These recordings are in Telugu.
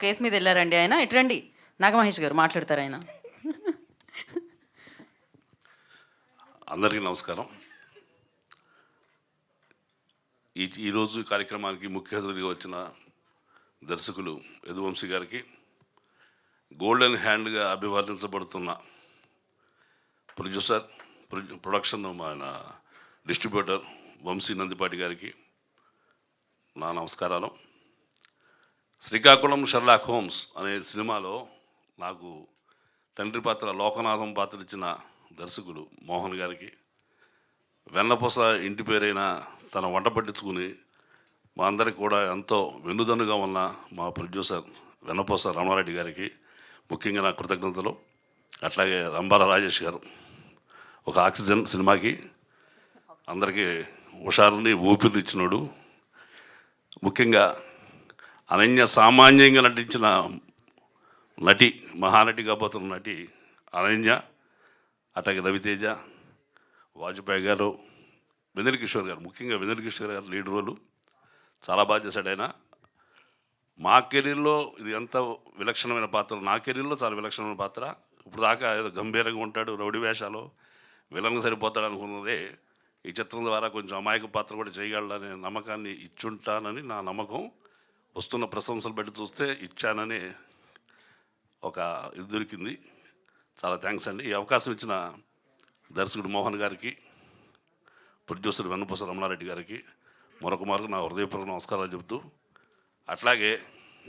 కేసు మీద వెళ్ళారండి ఆయన. ఇటు రండి, నాగమహేష్ గారు మాట్లాడతారు ఆయన. అందరికీ నమస్కారం. ఈరోజు కార్యక్రమానికి ముఖ్య అతిథిగా వచ్చిన దర్శకులు యదువంశీ గారికి, గోల్డెన్ హ్యాండ్గా అభివర్ణించబడుతున్న ప్రొడ్యూసర్, ప్రొడక్షన్ ఆయన డిస్ట్రిబ్యూటర్ వంశీ నందిపాటి గారికి నా నమస్కారాలు. శ్రీకాకుళం షెర్లాక్ హోమ్స్ అనే సినిమాలో నాకు తండ్రి పాత్ర లోకనాథం పాత్ర ఇచ్చిన దర్శకుడు మోహన్ గారికి, వెన్నపూస ఇంటి పేరైన తన వంట పట్టించుకుని మా అందరికి కూడా ఎంతో వెన్నుదన్నుగా ఉన్న మా ప్రొడ్యూసర్ వెన్నపూస రమణారెడ్డి గారికి ముఖ్యంగా నా కృతజ్ఞతలు. అట్లాగే రంబాల రాజేష్ గారు ఒక ఆక్సిజన్ సినిమాకి అందరికీ హుషారుని ఊపిరినిచ్చినాడు. ముఖ్యంగా అనన్య సామాన్యంగా నటించిన నటి, మహానటి కాబోతున్న నటి అనన్య, అట్లాగే రవితేజ, వాజ్పేయి గారు, వెన్నెల కిషోర్ గారు, ముఖ్యంగా వెన్నెల కిషోర్ గారు లీడ్ రోలు చాలా బాగా చేశాడు ఆయన. మా కెరీర్లో ఇది ఎంత విలక్షణమైన పాత్ర, నా కెరీర్లో చాలా విలక్షణమైన పాత్ర. ఇప్పుడు దాకా ఏదో గంభీరంగా ఉంటాడు, రౌడీ వేషాలు, విలన్గా సరిపోతాడు అనుకున్నదే ఈ చిత్రం ద్వారా కొంచెం అమాయక పాత్ర కూడా చేయగలడనే నమ్మకాన్ని ఇచ్చుంటానని నా నమ్మకం. వస్తున్న ప్రశంసలు బట్టి చూస్తే ఇచ్చానని ఒక ఇది దొరికింది. చాలా థ్యాంక్స్ అండి. ఈ అవకాశం ఇచ్చిన దర్శకుడు మోహన్ గారికి, ప్రొడ్యూసర్ వెన్నపూస రమణారెడ్డి గారికి మరొక మార్గం నా హృదయపూర్వక నమస్కారాలు చెబుతూ, అట్లాగే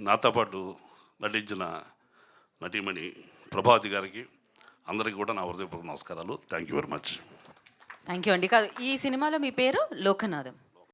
నాతో పాటు నటించిన నటీమణి ప్రభావతి గారికి అందరికీ కూడా నా హృదయపూర్వక నమస్కారాలు. Thank you very much. Thank you అండి. కాదు, ఈ సినిమాలో మీ పేరు లోకనాథం.